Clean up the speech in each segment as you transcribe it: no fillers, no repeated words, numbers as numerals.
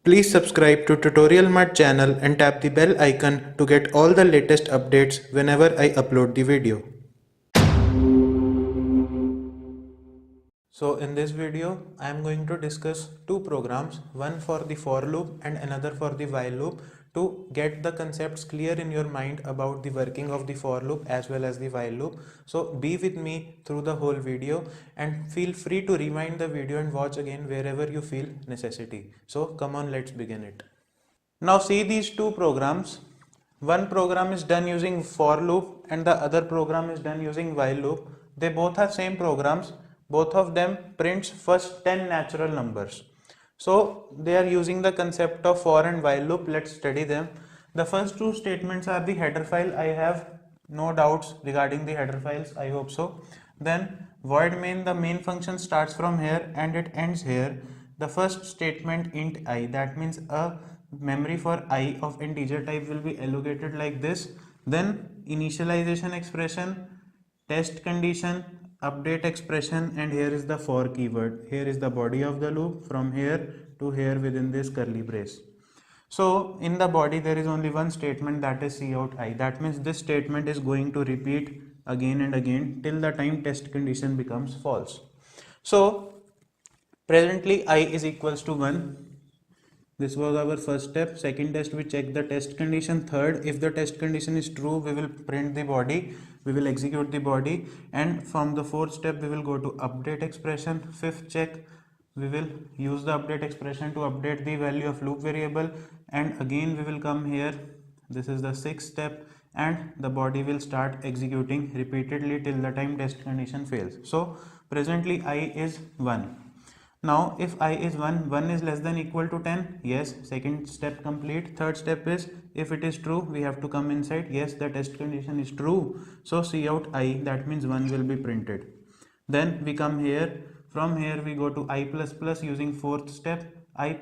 Please subscribe to Tutorial Mud channel and tap the bell icon to get all the latest updates whenever I upload the video. So in this video, I am going to discuss two programs, one for the for loop and another for the while loop, to get the concepts clear in your mind about the working of the for loop as well as the while loop. So be with me through the whole video and feel free to rewind the video and watch again wherever you feel necessity. So come on, let's begin it. Now see these two programs. One program is done using for loop and the other program is done using while loop. They both are same programs. Both of them prints first 10 natural numbers. So they are using the concept of for and while loop. Let's study them. The first two statements are the header file. I have no doubts regarding the header files. I hope so. Then void main, the main function starts from here and it ends here. The first statement int I, that means a memory for I of integer type will be allocated like this. Then initialization expression, test condition, update expression, and here is the for keyword. Here is the body of the loop from here to here within this curly brace. So in the body there is only one statement, that is cout I. That means this statement is going to repeat again and again till the time test condition becomes false. So presently I is equals to 1. This was our first step. Second test, we check the test condition. Third, if the test condition is true, we will print the body, we will execute the body. And from the fourth step, we will go to update expression. Fifth check, we will use the update expression to update the value of loop variable. And again we will come here. This is the sixth step, and the body will start executing repeatedly till the time test condition fails. So presently I is 1. Now if I is 1, 1 is less than equal to 10, yes, second step complete. Third step is, if it is true, we have to come inside, yes, the test condition is true, so cout I, that means 1 will be printed. Then we come here, from here we go to I++ using fourth step. I++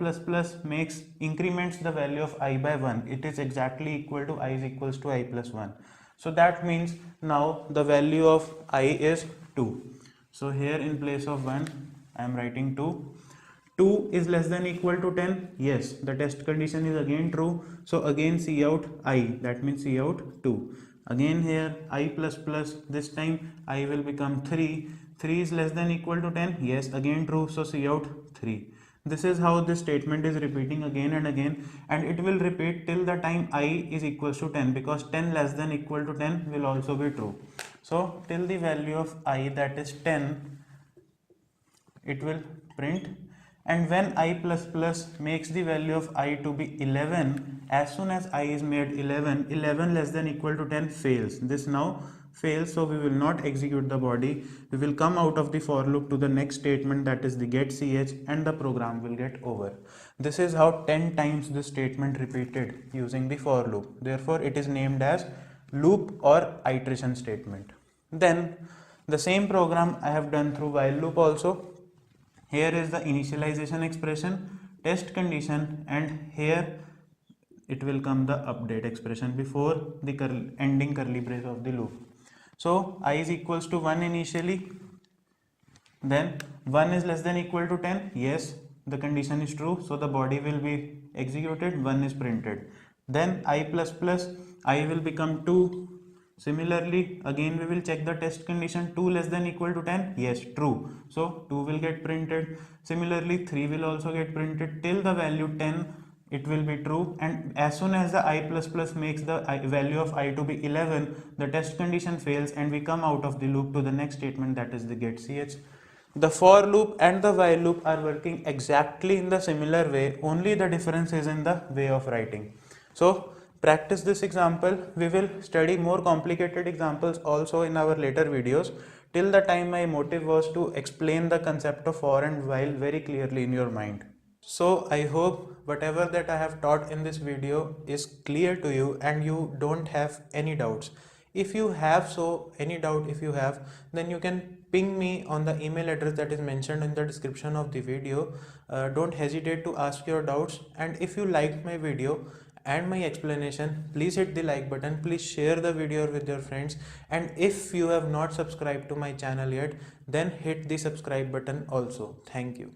makes increments the value of I by 1, it is exactly equal to I is equals to I plus 1. So that means now the value of I is 2. So here in place of 1, I am writing 2. 2 is less than equal to 10. Yes, the test condition is again true. So again cout I, that means cout 2. Again here I++, this time I will become 3. 3 is less than equal to 10. Yes, again true. So cout 3. This is how this statement is repeating again and again, and it will repeat till the time I is equals to 10, because 10 less than equal to 10 will also be true. So till the value of I, that is 10, it will print. And when I++ makes the value of I to be 11, as soon as I is made 11, 11 less than equal to 10 fails. This now fails, so we will not execute the body. We will come out of the for loop to the next statement, that is the get ch, and the program will get over. This is how 10 times this statement repeated using the for loop. Therefore it is named as loop or iteration statement. Then the same program I have done through while loop also. Here is the initialization expression, test condition, and here it will come the update expression before the ending curly brace of the loop. So I is equals to 1 initially, then 1 is less than equal to 10, yes, the condition is true, so the body will be executed, 1 is printed. Then I++, I will become 2. Similarly, again we will check the test condition, 2 less than equal to 10, yes, true, so 2 will get printed. Similarly 3 will also get printed till the value 10, it will be true. And as soon as the I++ makes the value of I to be 11, the test condition fails and we come out of the loop to the next statement, that is the get ch. The for loop and the while loop are working exactly in the similar way, only the difference is in the way of writing. So practice this example. We will study more complicated examples also in our later videos. Till the time, my motive was to explain the concept of for and while very clearly in your mind. So I hope whatever that I have taught in this video is clear to you and you don't have any doubts. If you have any doubt, if you have, then you can ping me on the email address that is mentioned in the description of the video. Don't hesitate to ask your doubts, and if you liked my video and my explanation, please hit the like button, please share the video with your friends, and if you have not subscribed to my channel yet, then hit the subscribe button also. Thank you.